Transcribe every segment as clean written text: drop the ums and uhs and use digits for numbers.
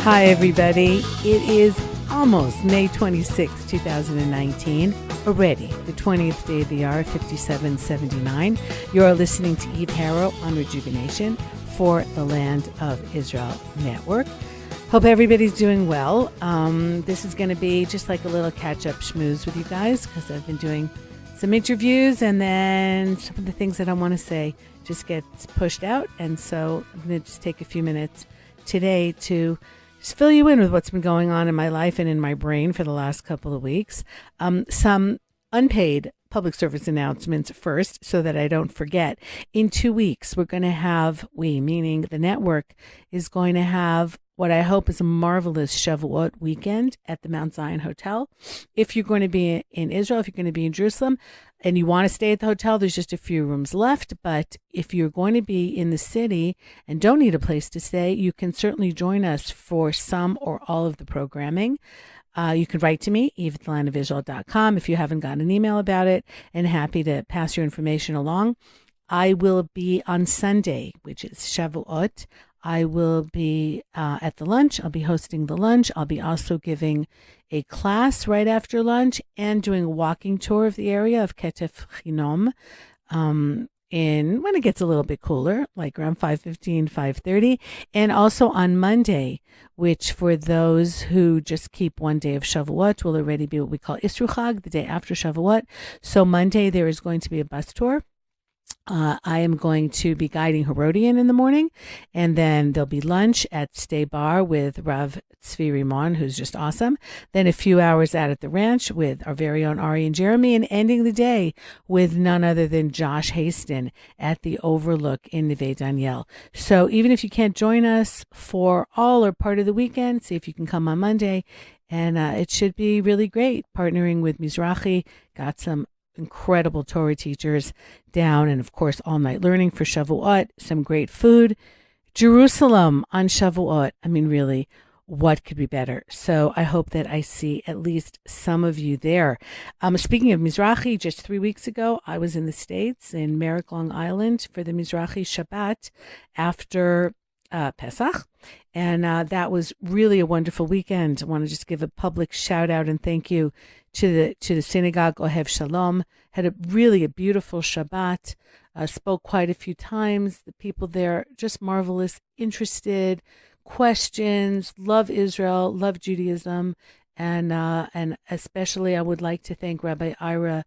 Hi, everybody. It is almost May 26, 2019. Already, the 20th day of the year, 5779. You're listening to Eve Harrow on Rejuvenation for the Land of Israel Network. Hope everybody's doing well. This is going to be just like a little catch-up schmooze with you guys because I've been doing some interviews and then some of the things that I want to say just gets pushed out. And so I'm going to just take a few minutes today to just fill you in with what's been going on in my life and in my brain for the last couple of weeks. Some unpaid public service announcements first so that I don't forget. In 2 weeks, we're going to have, meaning the network, is going to have what I hope is a marvelous Shavuot weekend at the Mount Zion Hotel. If you're going to be in Israel, if you're going to be in Jerusalem, and you want to stay at the hotel, there's just a few rooms left. But if you're going to be in the city and don't need a place to stay, you can certainly join us for some or all of the programming. You can write to me, eve@thelandofisrael.com, if you haven't gotten an email about it, and happy to pass your information along. I will be on Sunday, which is Shavuot. I will be at the lunch. I'll be hosting the lunch. I'll be also giving a class right after lunch and doing a walking tour of the area of Ketef Chinom when it gets a little bit cooler, like around 5:15, 5:30. And also on Monday, which for those who just keep one day of Shavuot will already be what we call Isru Chag, the day after Shavuot. So Monday there is going to be a bus tour. I am going to be guiding Herodian in the morning, and then there'll be lunch at Stay Bar with Rav Tzvi Rimon, who's just awesome. Then a few hours out at the ranch with our very own Ari and Jeremy, and ending the day with none other than Josh Haston at the Overlook in Neve Daniel. So even if you can't join us for all or part of the weekend, see if you can come on Monday, and it should be really great. Partnering with Mizrahi, got some incredible Torah teachers down, and of course all night learning for Shavuot, some great food. Jerusalem on Shavuot, I mean really, what could be better? So I hope that I see at least some of you there. Speaking of Mizrahi, just 3 weeks ago I was in the States in Merrick, Long Island for the Mizrahi Shabbat after Pesach, and that was really a wonderful weekend. I want to just give a public shout out and thank you to the synagogue Ohev Shalom. Had a beautiful Shabbat. Spoke quite a few times. The people there just marvelous, interested, questions, love Israel, love Judaism, and especially I would like to thank Rabbi Ira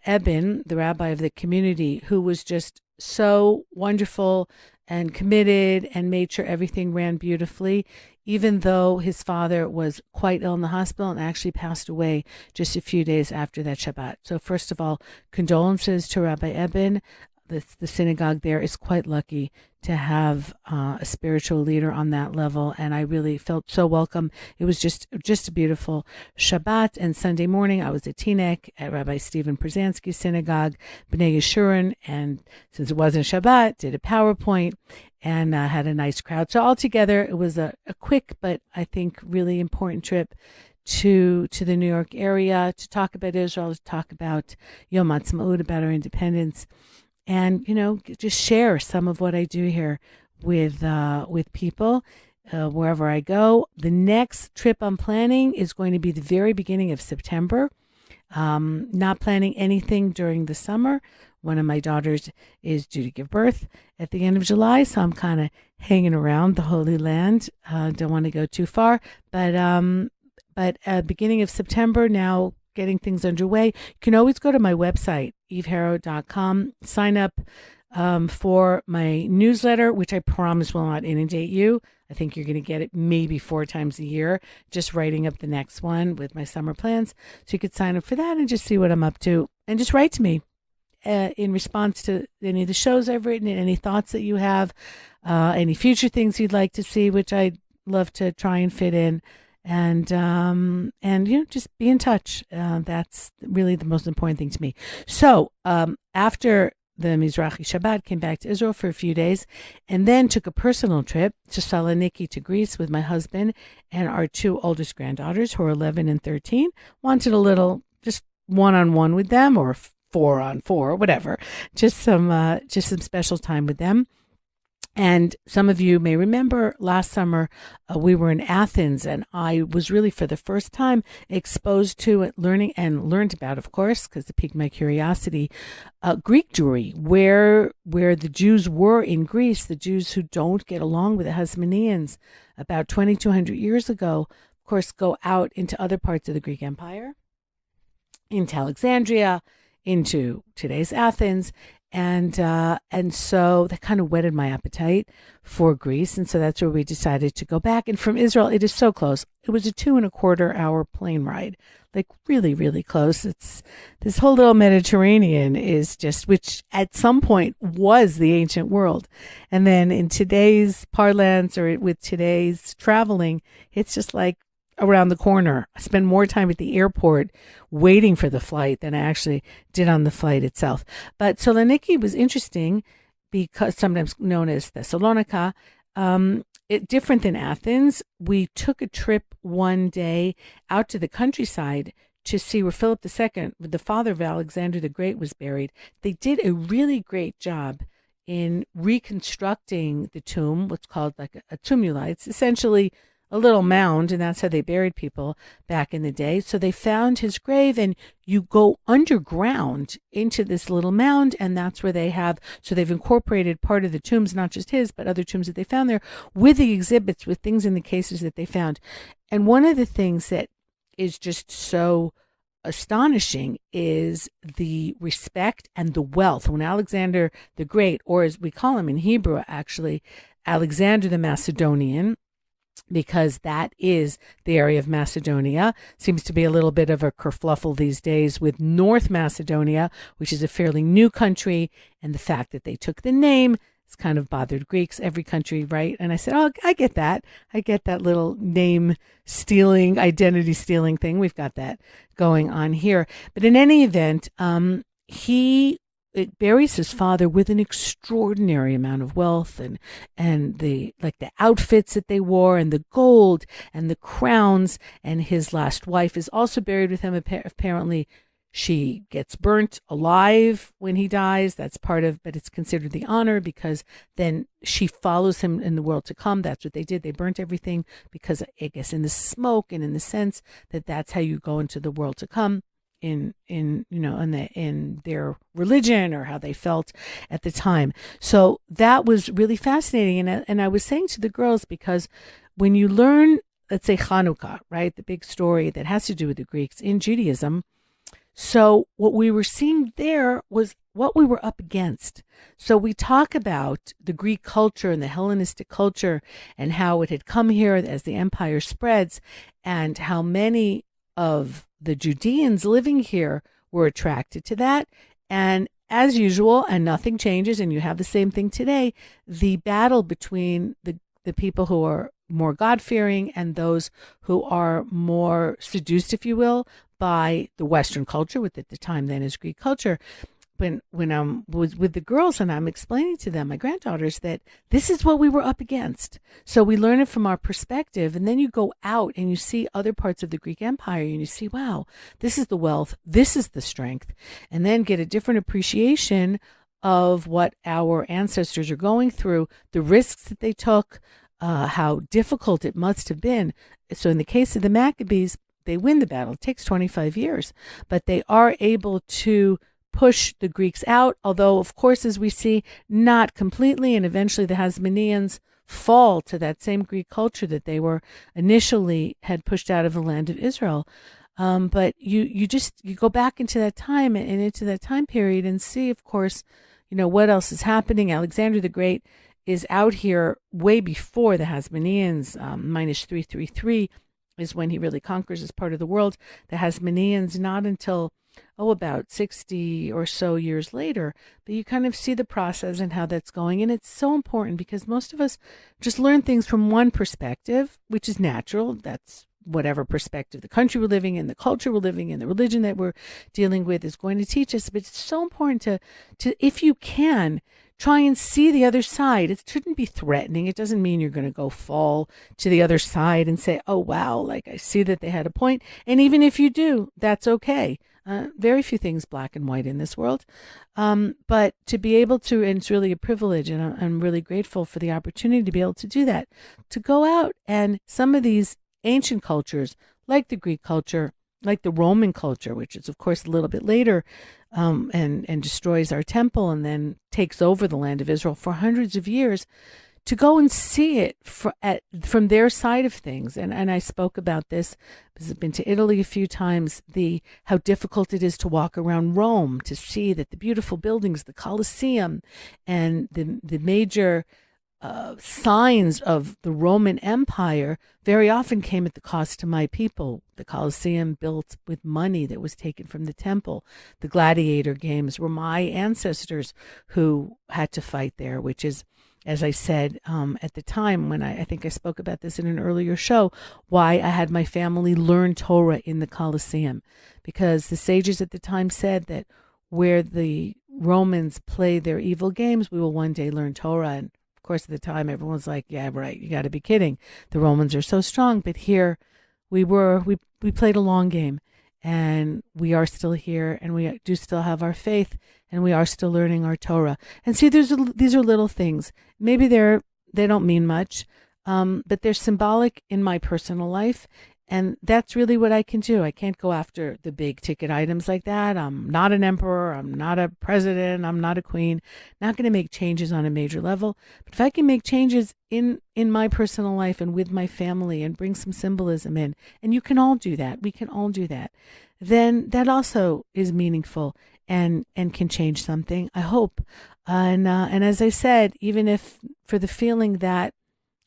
Eben, the rabbi of the community, who was just so wonderful and committed and made sure everything ran beautifully, even though his father was quite ill in the hospital and actually passed away just a few days after that Shabbat. So first of all, condolences to Rabbi Eben. The synagogue there is quite lucky to have a spiritual leader on that level, and I really felt so welcome. It was just a beautiful Shabbat. And Sunday morning, I was at Teaneck at Rabbi Stephen Przanski's synagogue, B'nai Yeshurun, and since it wasn't Shabbat, did a PowerPoint and had a nice crowd. So altogether, it was a quick but I think really important trip to the New York area to talk about Israel, to talk about Yom Ha'atzmaut, about our independence. And, just share some of what I do here with people wherever I go. The next trip I'm planning is going to be the very beginning of September. Not planning anything during the summer. One of my daughters is due to give birth at the end of July, so I'm kind of hanging around the Holy Land. Don't want to go too far, but beginning of September now, getting things underway. You can always go to my website, eveharrow.com, sign up for my newsletter, which I promise will not inundate you. I think you're going to get it maybe 4 times a year, just writing up the next one with my summer plans. So you could sign up for that and just see what I'm up to. And just write to me in response to any of the shows I've written, any thoughts that you have, any future things you'd like to see, which I'd love to try and fit in. And just be in touch. That's really the most important thing to me. So after the Mizrahi Shabbat, came back to Israel for a few days, and then took a personal trip to Saloniki, to Greece, with my husband and our 2 oldest granddaughters, who are 11 and 13. Wanted a little, just one-on-one with them, or 4-on-4, whatever. Just some special time with them. And some of you may remember last summer we were in Athens, and I was really for the first time exposed to it, learned about, of course, because it piqued my curiosity, Greek Jewry, where the Jews were in Greece, the Jews who don't get along with the Hasmoneans about 2,200 years ago, of course, go out into other parts of the Greek Empire, into Alexandria, into today's Athens. And so that kind of whetted my appetite for Greece. And so that's where we decided to go back. And from Israel, it is so close. It was a 2.25-hour plane ride, like really, really close. It's this whole little Mediterranean is just, which at some point was the ancient world. And then in today's parlance or with today's traveling, it's just like around the corner. I spend more time at the airport waiting for the flight than I actually did on the flight itself. But Saloniki was interesting because sometimes known as Thessalonica, different than Athens. We took a trip one day out to the countryside to see where Philip II, the father of Alexander the Great, was buried. They did a really great job in reconstructing the tomb, what's called like a tumuli. It's essentially a little mound, and that's how they buried people back in the day. So they found his grave, and you go underground into this little mound, and that's where they have, so they've incorporated part of the tombs, not just his, but other tombs that they found there, with the exhibits, with things in the cases that they found. And one of the things that is just so astonishing is the respect and the wealth. When Alexander the Great, or as we call him in Hebrew, actually, Alexander the Macedonian, because that is the area of Macedonia. Seems to be a little bit of a kerfluffle these days with North Macedonia, which is a fairly new country, and the fact that they took the name has kind of bothered Greeks, every country, right? And I said, oh, I get that. I get that little name stealing, identity stealing thing. We've got that going on here. But in any event, it buries his father with an extraordinary amount of wealth and the outfits that they wore and the gold and the crowns. And his last wife is also buried with him. Apparently, she gets burnt alive when he dies. That's part of, but it's considered the honor because then she follows him in the world to come. That's what they did. They burnt everything because I guess in the smoke and in the sense that that's how you go into the world to come. In their religion or how they felt at the time. So that was really fascinating. And I was saying to the girls, because when you learn, let's say Hanukkah, right, the big story that has to do with the Greeks in Judaism, so what we were seeing there was what we were up against. So we talk about the Greek culture and the Hellenistic culture and how it had come here as the empire spreads, and how many of the Judeans living here were attracted to that. And as usual, and nothing changes, and you have the same thing today, the battle between the people who are more God-fearing and those who are more seduced, if you will, by the Western culture, with at the time then is Greek culture. When I was with the girls and I'm explaining to them, my granddaughters, that this is what we were up against. So we learn it from our perspective, and then you go out and you see other parts of the Greek Empire and you see, wow, this is the wealth, this is the strength, and then get a different appreciation of what our ancestors are going through, the risks that they took, how difficult it must have been. So in the case of the Maccabees, they win the battle. It takes 25 years, but they are able to push the Greeks out, although, of course, as we see, not completely, and eventually the Hasmoneans fall to that same Greek culture that they were initially had pushed out of the land of Israel. But you go back into that time and into that time period and see, of course, what else is happening. Alexander the Great is out here way before the Hasmoneans, minus 333 is when he really conquers this part of the world. The Hasmoneans, not until about 60 or so years later, but you kind of see the process and how that's going. And it's so important because most of us just learn things from one perspective, which is natural. That's whatever perspective the country we're living in, the culture we're living in, the religion that we're dealing with is going to teach us. But it's so important to if you can, try and see the other side. It shouldn't be threatening. It doesn't mean you're going to go fall to the other side and say, oh, wow, like I see that they had a point. And even if you do, that's okay. Very few things black and white in this world. But to be able to, and it's really a privilege, and I'm really grateful for the opportunity to be able to do that, to go out and some of these ancient cultures, like the Greek culture, like the Roman culture, which is, of course, a little bit later, and destroys our temple and then takes over the land of Israel for hundreds of years, to go and see it from their side of things. And I spoke about this because I've been to Italy a few times, how difficult it is to walk around Rome, to see that the beautiful buildings, the Colosseum, and the major signs of the Roman Empire very often came at the cost to my people. The Colosseum, built with money that was taken from the temple. The gladiator games were my ancestors who had to fight there, which is, as I said at the time, when I think I spoke about this in an earlier show, why I had my family learn Torah in the Colosseum. Because the sages at the time said that where the Romans play their evil games, we will one day learn Torah. And of course, at the time, everyone's like, yeah, right, you got to be kidding. The Romans are so strong. But here we played a long game, and we are still here, and we do still have our faith, and we are still learning our Torah. And see, these are little things. Maybe they don't mean much, but they're symbolic in my personal life. And that's really what I can do. I can't go after the big ticket items like that. I'm not an emperor. I'm not a president. I'm not a queen. Not going to make changes on a major level. But if I can make changes in my personal life and with my family and bring some symbolism in, and you can all do that, we can all do that, then that also is meaningful and can change something, I hope. And as I said, even if for the feeling that,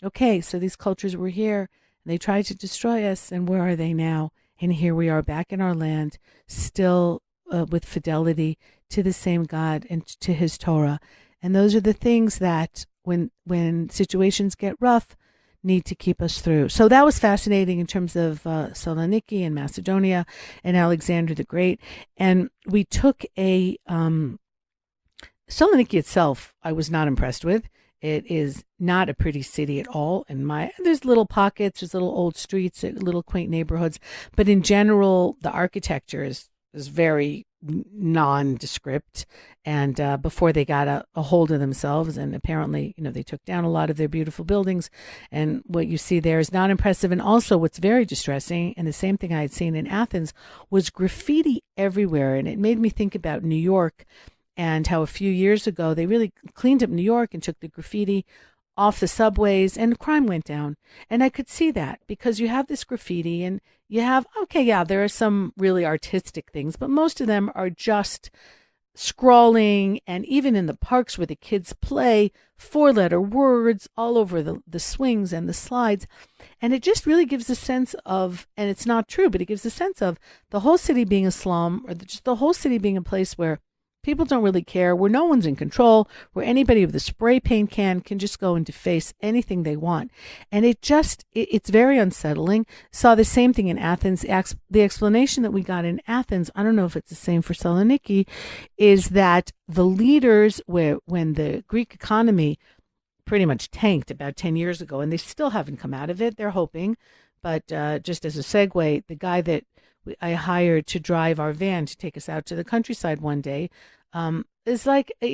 okay, so these cultures were here, they tried to destroy us, and where are they now? And here we are back in our land, still with fidelity to the same God and to his Torah. And those are the things that, when situations get rough, need to keep us through. So that was fascinating in terms of Saloniki and Macedonia and Alexander the Great. And we took Saloniki itself, I was not impressed with. It is not a pretty city at all. There's little pockets, there's little old streets, little quaint neighborhoods. But in general, the architecture is very nondescript. And before they got a hold of themselves, and apparently, they took down a lot of their beautiful buildings. And what you see there is not impressive. And also what's very distressing, and the same thing I had seen in Athens, was graffiti everywhere. And it made me think about New York, and how a few years ago they really cleaned up New York and took the graffiti off the subways, and crime went down. And I could see that, because you have this graffiti, and you have, there are some really artistic things, but most of them are just scrawling, and even in the parks where the kids play, 4-letter words all over the swings and the slides. And it just really gives a sense of, and it's not true, but it gives a sense of the whole city being a slum, or just the whole city being a place where people don't really care, where no one's in control, where anybody with a spray paint can just go and deface anything they want. And it's very unsettling. Saw the same thing in Athens. The explanation that we got in Athens, I don't know if it's the same for Saloniki, is that the leaders, when the Greek economy pretty much tanked about 10 years ago, and they still haven't come out of it, they're hoping. But just as a segue, the guy that I hired to drive our van to take us out to the countryside one day, is like, I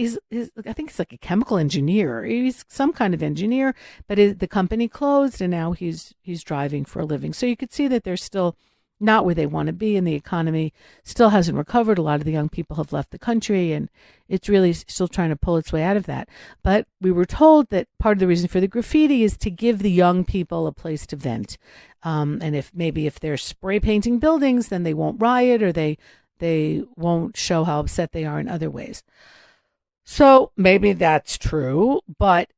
think he's like a chemical engineer. He's some kind of engineer, but the company closed, and now he's driving for a living. So you could see that they're still not where they want to be, and the economy still hasn't recovered. A lot of the young people have left the country, and it's really still trying to pull its way out of that. But we were told that part of the reason for the graffiti is to give the young people a place to vent. And if they're spray painting buildings, then they won't riot, or they won't show how upset they are in other ways. So maybe that's true, but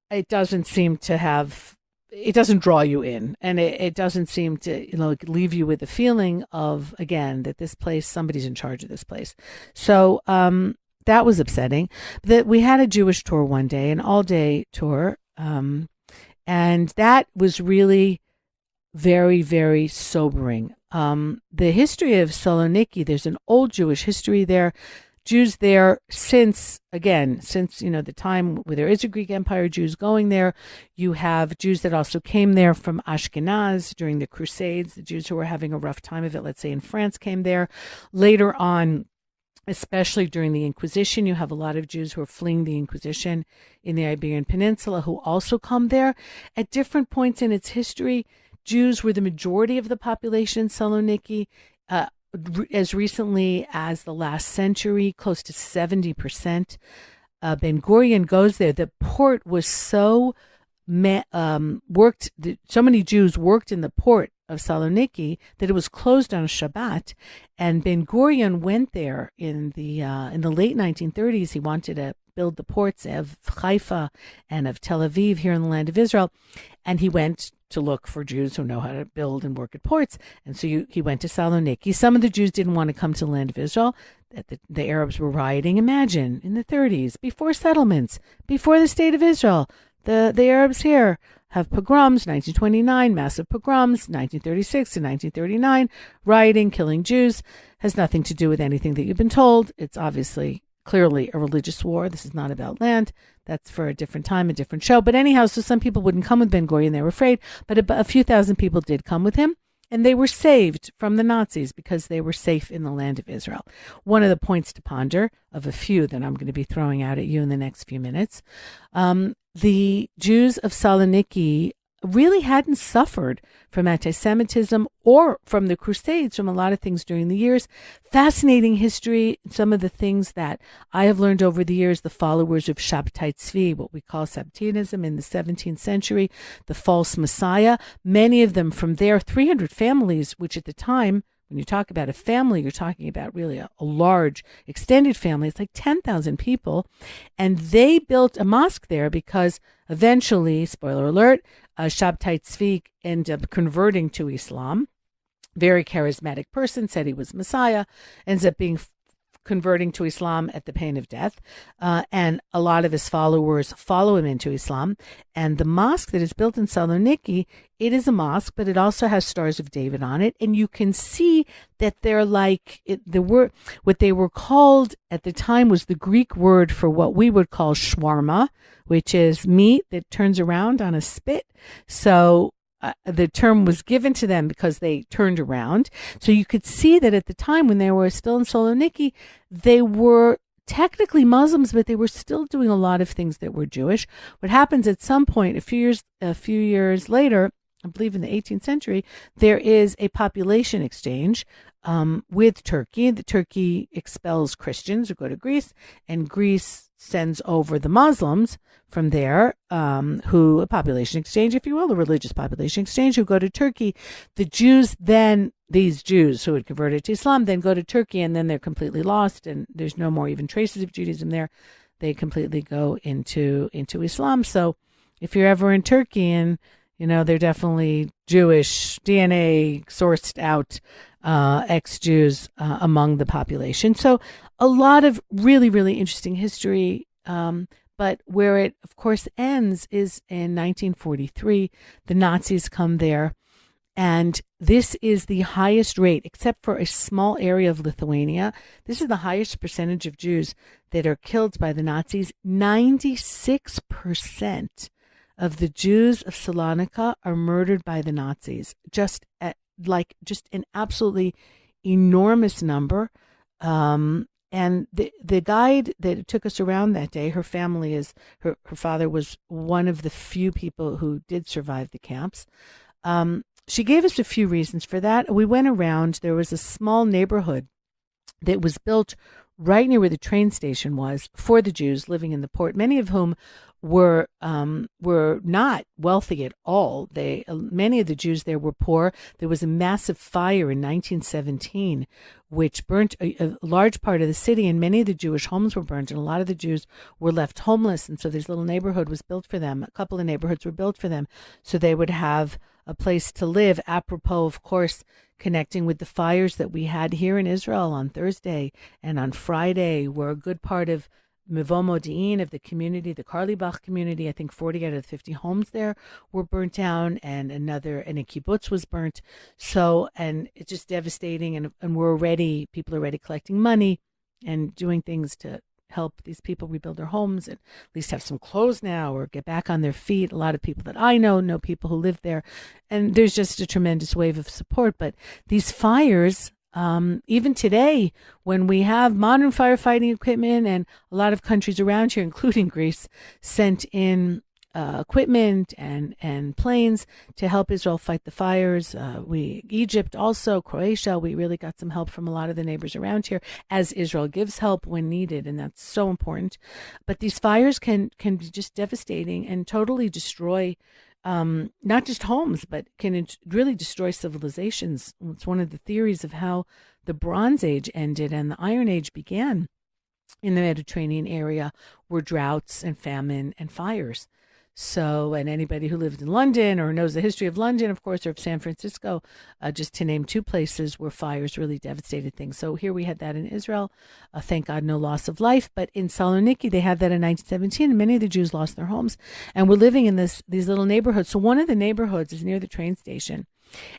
it doesn't seem to have. It doesn't draw you in, and it doesn't seem to leave you with the feeling of, again, that this place, somebody's in charge of this place. So that was upsetting. That we had a Jewish tour one day, an all-day tour, and that was really very, very sobering. The history of Saloniki, there's an old Jewish history there. Jews there since the time where there is a Greek Empire, Jews going there. You have Jews that also came there from Ashkenaz during the Crusades. The Jews who were having a rough time of it, let's say in France, came there. Later on, especially during the Inquisition, you have a lot of Jews who are fleeing the Inquisition in the Iberian Peninsula who also come there. At different points in its history, Jews were the majority of the population in Saloniki. As recently as the last century, close to 70%. Ben Gurion goes there. The port was so so many Jews worked in the port of Saloniki that it was closed on Shabbat. And Ben Gurion went there in the late 1930s. He wanted to build the ports of Haifa and of Tel Aviv here in the land of Israel, and he went to look for Jews who know how to build and work at ports. And so he went to Saloniki. Some of the Jews didn't want to come to the land of Israel. The Arabs were rioting. Imagine, in the 30s, before settlements, before the state of Israel, the Arabs here have pogroms, 1929, massive pogroms, 1936 to 1939, rioting, killing Jews. Has nothing to do with anything that you've been told. It's obviously clearly a religious war. This is not about land. That's for a different time, a different show. But anyhow, so some people wouldn't come with Ben Gurion. They were afraid. But a few thousand people did come with him. And they were saved from the Nazis because they were safe in the land of Israel. One of the points to ponder, of a few that I'm going to be throwing out at you in the next few minutes, the Jews of Saloniki really hadn't suffered from anti-Semitism or from the Crusades, from a lot of things during the years. Fascinating history. Some of the things that I have learned over the years, the followers of Shabtai Tzvi, what we call Sabbatism in the 17th century, the false Messiah, many of them from there, 300 families, which at the time, when you talk about a family, you're talking about really a large extended family. It's like 10,000 people. And they built a mosque there because eventually, spoiler alert, Shabtai Tzvi ended up converting to Islam. Very charismatic person, said he was Messiah, ends up converting to Islam at the pain of death. And a lot of his followers follow him into Islam. And the mosque that is built in Saloniki, it is a mosque, but it also has Stars of David on it. And you can see that they're what they were called at the time was the Greek word for what we would call shawarma, which is meat that turns around on a spit. So the term was given to them because they turned around. So you could see that at the time when they were still in Saloniki, they were technically Muslims, but they were still doing a lot of things that were Jewish. What happens at some point, a few years later, I believe in the 18th century, there is a population exchange with Turkey. The Turkey expels Christians who go to Greece, and Greece sends over the Muslims from there, a population exchange, if you will, a religious population exchange, who go to Turkey. The Jews then, these Jews who had converted to Islam, then go to Turkey, and then they're completely lost, and there's no more even traces of Judaism there. They completely go into Islam. So if you're ever in Turkey, and they're definitely Jewish DNA sourced out ex-Jews among the population. So a lot of really, really interesting history. But where it, of course, ends is in 1943. The Nazis come there. And this is the highest rate, except for a small area of Lithuania. This is the highest percentage of Jews that are killed by the Nazis. 96% of the Jews of Salonika are murdered by the Nazis. Just an absolutely enormous number. And the guide that took us around that day, her family her father was one of the few people who did survive the camps. She gave us a few reasons for that. We went around. There was a small neighborhood that was built right near where the train station was for the Jews living in the port, many of whom were not wealthy at all. Many of the Jews there were poor. There was a massive fire in 1917, which burnt a large part of the city, and many of the Jewish homes were burnt, and a lot of the Jews were left homeless. And so this little neighborhood was built for them. A couple of neighborhoods were built for them, so they would have a place to live. Apropos, of course, connecting with the fires that we had here in Israel on Thursday and on Friday, where a good part of Mevo Modi'in, of the community, the Karlibach community, I think 40 out of the 50 homes there were burnt down, and a kibbutz was burnt. So, and it's just devastating, and people are already collecting money and doing things to help these people rebuild their homes and at least have some clothes now or get back on their feet. A lot of people that I know people who live there, and there's just a tremendous wave of support. But these fires, even today, when we have modern firefighting equipment, and a lot of countries around here, including Greece, sent in equipment and planes to help Israel fight the fires. Egypt also, Croatia, we really got some help from a lot of the neighbors around here, as Israel gives help when needed, and that's so important. But these fires can be just devastating and totally destroy not just homes, but can really destroy civilizations. It's one of the theories of how the Bronze Age ended and the Iron Age began in the Mediterranean area were droughts and famine and fires. So, and anybody who lived in London or knows the history of London, of course, or of San Francisco, just to name two places where fires really devastated things. So here we had that in Israel. Thank God, no loss of life. But in Saloniki, they had that in 1917, and many of the Jews lost their homes and were living in these little neighborhoods. So one of the neighborhoods is near the train station.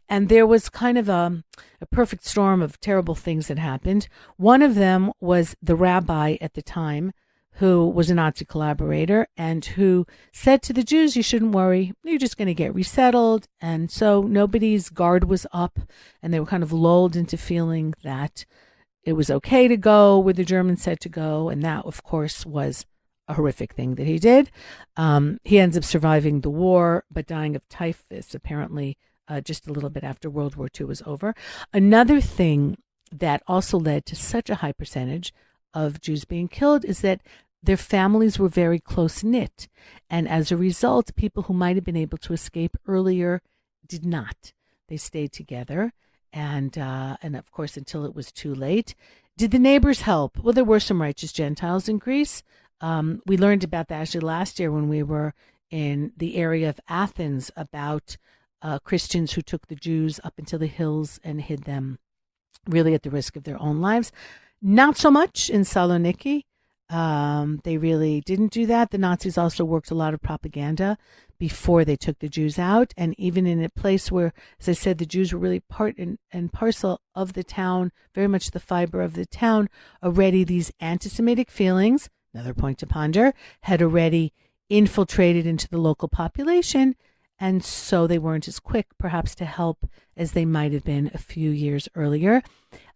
And there was kind of a perfect storm of terrible things that happened. One of them was the rabbi at the time, who was a Nazi collaborator and who said to the Jews, you shouldn't worry, you're just going to get resettled. And so nobody's guard was up, and they were kind of lulled into feeling that it was okay to go where the Germans said to go. And that, of course, was a horrific thing that he did. He ends up surviving the war, but dying of typhus, apparently, just a little bit after World War II was over. Another thing that also led to such a high percentage of Jews being killed is that their families were very close-knit. And as a result, people who might have been able to escape earlier did not. They stayed together. And of course, until it was too late. Did the neighbors help? Well, there were some righteous Gentiles in Greece. We learned about that actually last year when we were in the area of Athens about Christians who took the Jews up into the hills and hid them, really at the risk of their own lives. Not so much in Saloniki. They really didn't do that. The Nazis also worked a lot of propaganda before they took the Jews out. And even in a place where, as I said, the Jews were really part and parcel of the town, very much the fiber of the town, already these anti-Semitic feelings, another point to ponder, had already infiltrated into the local population. And so they weren't as quick, perhaps, to help as they might have been a few years earlier.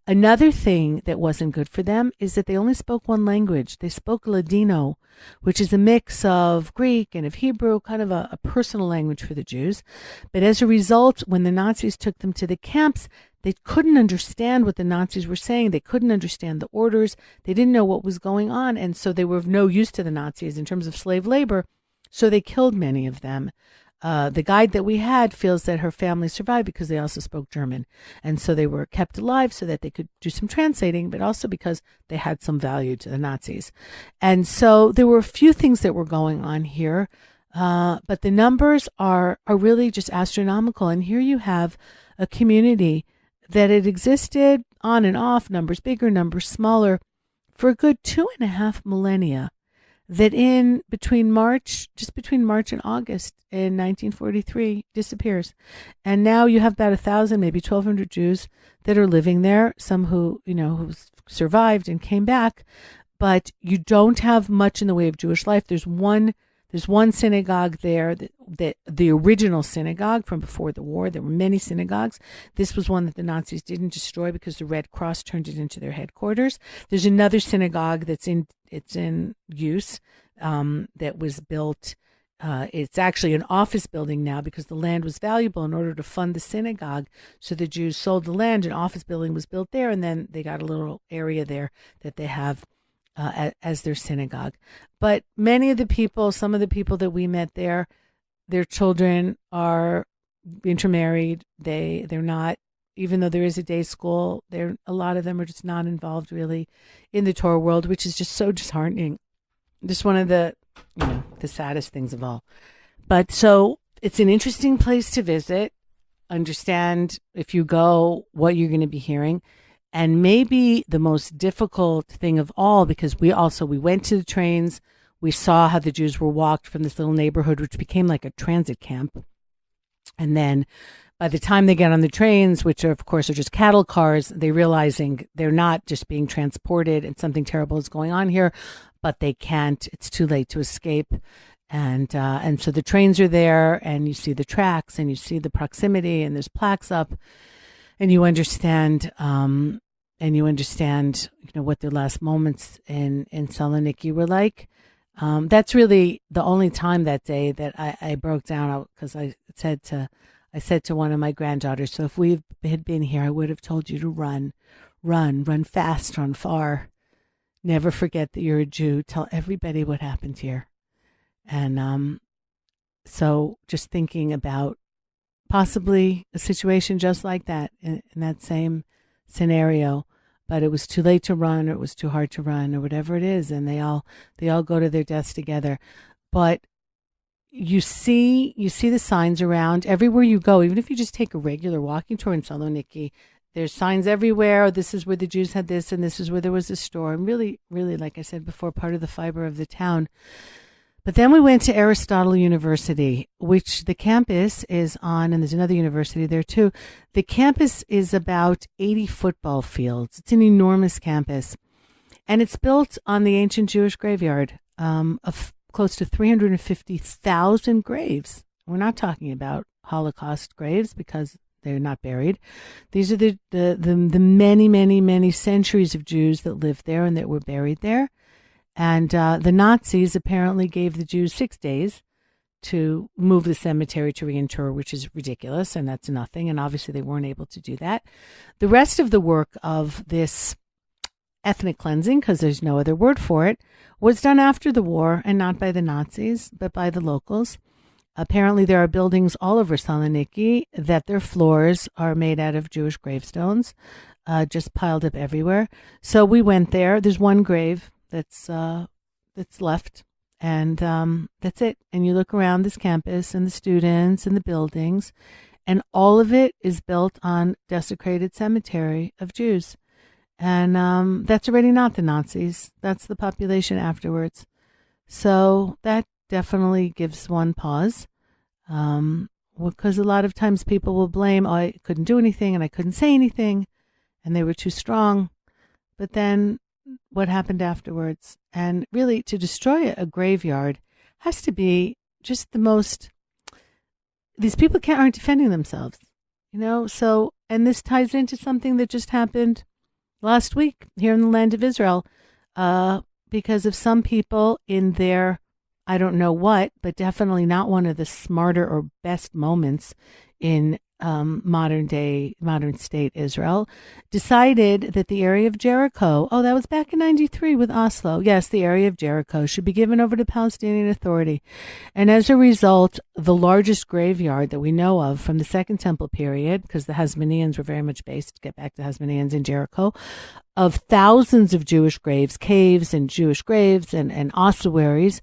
Another thing that wasn't good for them is that they only spoke one language. They spoke Ladino, which is a mix of Greek and of Hebrew, kind of a personal language for the Jews. But as a result, when the Nazis took them to the camps, they couldn't understand what the Nazis were saying. They couldn't understand the orders. They didn't know what was going on. And so they were of no use to the Nazis in terms of slave labor. So they killed many of them. The guide that we had feels that her family survived because they also spoke German. And so they were kept alive so that they could do some translating, but also because they had some value to the Nazis. And so there were a few things that were going on here, but the numbers are really just astronomical. And here you have a community that had existed on and off, numbers bigger, numbers smaller, for a good 2.5 millennia. That between March and August in 1943 disappears. And now you have about 1,000, maybe 1,200 Jews that are living there, some who survived and came back, but you don't have much in the way of Jewish life. There's one synagogue there, that the original synagogue from before the war. There were many synagogues. This was one that the Nazis didn't destroy because the Red Cross turned it into their headquarters. There's another synagogue that's in use that was built. It's actually an office building now because the land was valuable in order to fund the synagogue. So the Jews sold the land, an office building was built there, and then they got a little area there that they have as their synagogue. But many of the people, some of the people that we met there, their children are intermarried. They're not, even though there is a day school, a lot of them are just not involved really in the Torah world, which is just so disheartening. Just one of the saddest things of all. But so it's an interesting place to visit. Understand if you go what you're going to be hearing. And maybe the most difficult thing of all, because we went to the trains, we saw how the Jews were walked from this little neighborhood, which became like a transit camp. And then By the time they get on the trains, which are, of course, are just cattle cars, they're realizing they're not just being transported and something terrible is going on here, but they can't. It's too late to escape. And so the trains are there, and you see the tracks, and you see the proximity, and there's plaques up, and you understand, what their last moments in Saloniki were like. That's really the only time that day that I broke down, because I said to one of my granddaughters, so if we had been here, I would have told you to run fast, run far. Never forget that you're a Jew. Tell everybody what happened here. And so just thinking about possibly a situation just like that in that same scenario, but it was too late to run, or it was too hard to run, or whatever it is, and they all go to their deaths together. But you see the signs around everywhere you go. Even if you just take a regular walking tour in Saloniki, there's signs everywhere. This is where the Jews had this, and this is where there was a store. And really, really, like I said before, part of the fiber of the town. But then we went to Aristotle University, which the campus is on, and there's another university there too. The campus is about 80 football fields. It's an enormous campus. And it's built on the ancient Jewish graveyard of close to 350,000 graves. We're not talking about Holocaust graves because they're not buried. These are the many, many, many centuries of Jews that lived there and that were buried there. And the Nazis apparently gave the Jews 6 days to move the cemetery to reinter, which is ridiculous, and that's nothing. And obviously they weren't able to do that. The rest of the work of this ethnic cleansing, because there's no other word for it, was done after the war, and not by the Nazis, but by the locals. Apparently there are buildings all over Saloniki that their floors are made out of Jewish gravestones, just piled up everywhere. So we went there. There's one grave that's left, and that's it. And you look around this campus and the students and the buildings, and all of it is built on desecrated cemetery of Jews. And that's already not the Nazis. That's the population afterwards. So that definitely gives one pause, because a lot of times people will blame, I couldn't do anything and I couldn't say anything and they were too strong. But then what happened afterwards? And really, to destroy a graveyard has to be just the most, these people aren't defending themselves, so, and this ties into something that just happened last week here in the land of Israel, because of some people in their, I don't know what, but definitely not one of the smarter or best moments in modern state Israel, decided that the area of Jericho, that was back in 93 with Oslo. Yes, the area of Jericho should be given over to Palestinian Authority. And as a result, the largest graveyard that we know of from the Second Temple period, because the Hasmoneans were very much based, to get back to Hasmoneans in Jericho, of thousands of Jewish graves, caves and Jewish graves and ossuaries,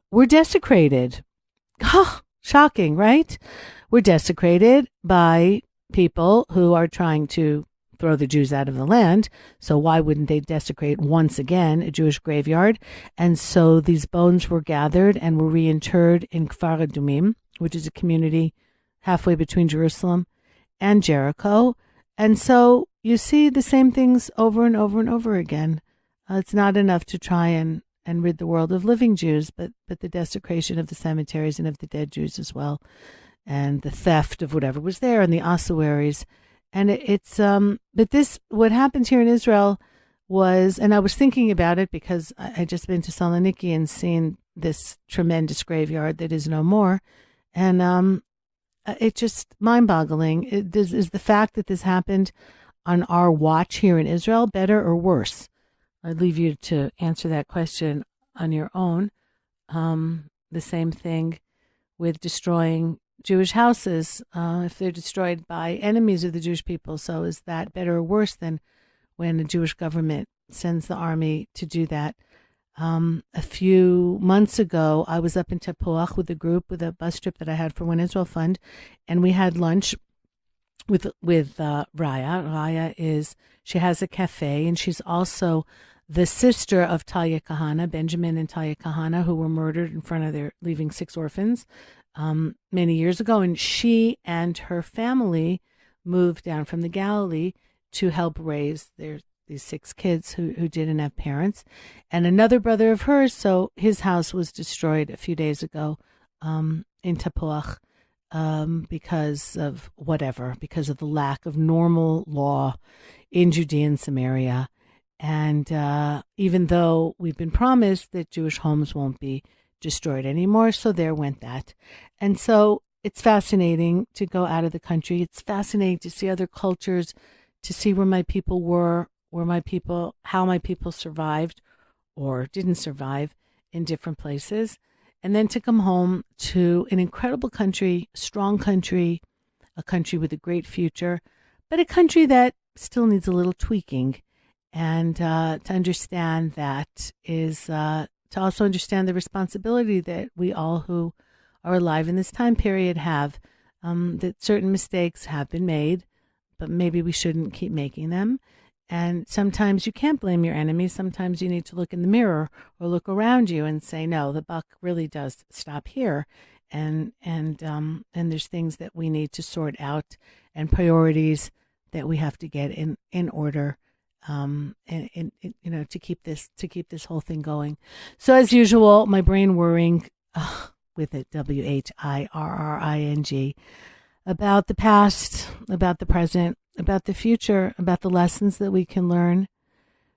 were desecrated. Shocking, right? Were desecrated by people who are trying to throw the Jews out of the land. So why wouldn't they desecrate once again a Jewish graveyard? And so these bones were gathered and were reinterred in Kfar Adumim, which is a community halfway between Jerusalem and Jericho. And so you see the same things over and over and over again. It's not enough to try and rid the world of living Jews, but the desecration of the cemeteries and of the dead Jews as well, and the theft of whatever was there, and the ossuaries. And but this, what happened here in Israel was, and I was thinking about it because I just been to Saloniki and seen this tremendous graveyard that is no more, and it's just mind-boggling. Is the fact that this happened on our watch here in Israel better or worse? I'd leave you to answer that question on your own. The same thing with destroying Jewish houses, if they're destroyed by enemies of the Jewish people. So is that better or worse than when the Jewish government sends the army to do that? A few months ago, I was up in Tepuach with a group, with a bus trip that I had for One Israel Fund, and we had lunch with Raya. Raya she has a cafe, and she's also the sister of Talia Kahana, Benjamin and Talia Kahana, who were murdered in front of leaving 6 orphans many years ago, and she and her family moved down from the Galilee to help raise these 6 kids who didn't have parents. And another brother of hers, so his house was destroyed a few days ago in Tapuach because of the lack of normal law in Judea and Samaria. And even though we've been promised that Jewish homes won't be destroyed anymore, so there went that. And so it's fascinating to go out of the country. It's fascinating to see other cultures, to see where my people were, how my people survived or didn't survive in different places. And then to come home to an incredible country, strong country, a country with a great future, but a country that still needs a little tweaking. And to understand that is to also understand the responsibility that we all who are alive in this time period have, that certain mistakes have been made, but maybe we shouldn't keep making them. And sometimes you can't blame your enemies. Sometimes you need to look in the mirror or look around you and say, no, the buck really does stop here. And there's things that we need to sort out and priorities that we have to get in order, to keep this whole thing going. So as usual, my brain worrying with it, WHIRRING, about the past, about the present, about the future, about the lessons that we can learn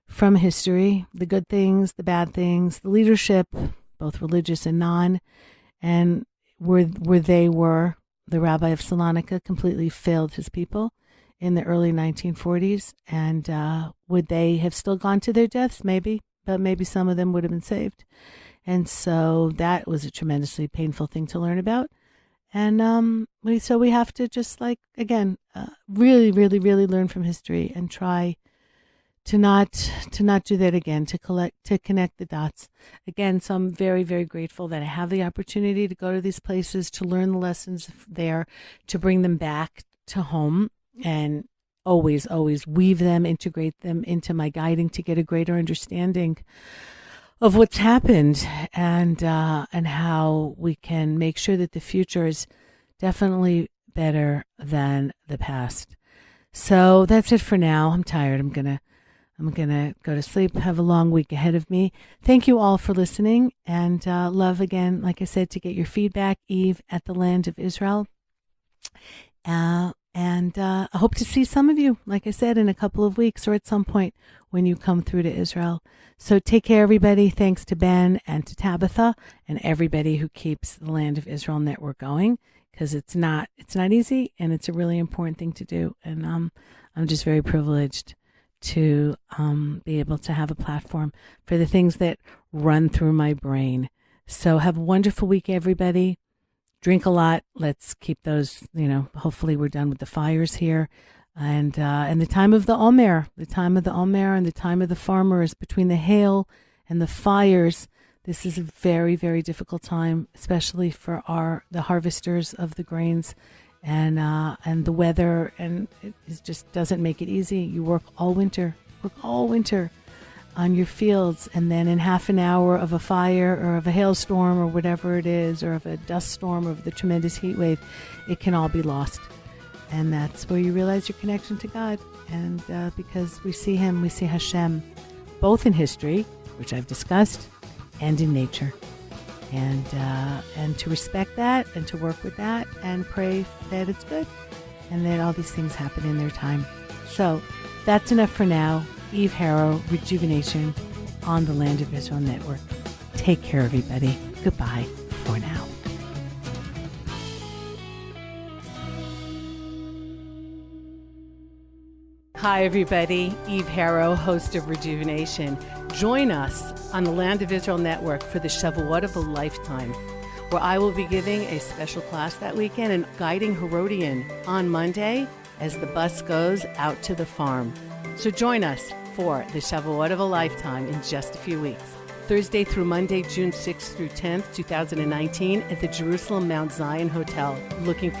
from history, the good things, the bad things, the leadership, both religious and non, and where the rabbi of Saloniki completely failed his people in the early 1940s, and would they have still gone to their deaths? Maybe, but maybe some of them would have been saved. And so that was a tremendously painful thing to learn about. And we have to just really, really, really learn from history and try to not do that again, to connect the dots again. So I'm very, very grateful that I have the opportunity to go to these places, to learn the lessons there, to bring them back to home, and always weave them, integrate them into my guiding to get a greater understanding of what's happened, and how we can make sure that the future is definitely better than the past. So that's it for now. I'm tired. I'm gonna go to sleep. Have a long week ahead of me. Thank you all for listening, and love again. Like I said, to get your feedback, Eve at the Land of Israel. And I hope to see some of you, like I said, in a couple of weeks or at some point when you come through to Israel. So take care, everybody. Thanks to Ben and to Tabitha and everybody who keeps the Land of Israel network going, because it's not easy, and it's a really important thing to do. And I'm just very privileged to be able to have a platform for the things that run through my brain. So have a wonderful week, everybody. Drink a lot. Let's keep those, hopefully we're done with the fires here. And the time of the Omer, and the time of the farmers, between the hail and the fires, this is a very, very difficult time, especially for the harvesters of the grains, and the weather, and it just doesn't make it easy. You work all winter on your fields, and then in half an hour of a fire or of a hailstorm or whatever it is, or of a dust storm or of the tremendous heat wave, it can all be lost. And that's where you realize your connection to God. And because we see Him, we see Hashem, both in history, which I've discussed, and in nature. And to respect that and to work with that and pray that it's good and that all these things happen in their time. So that's enough for now. Eve Harrow, Rejuvenation on the Land of Israel Network. Take care, everybody. Goodbye for now. Hi, everybody. Eve Harrow, host of Rejuvenation. Join us on the Land of Israel Network for the Shavuot of a Lifetime, where I will be giving a special class that weekend and guiding Herodian on Monday as the bus goes out to the farm. So join us for the Shavuot of a Lifetime in just a few weeks. Thursday through Monday, June 6th through 10th, 2019 at the Jerusalem Mount Zion Hotel. Looking forward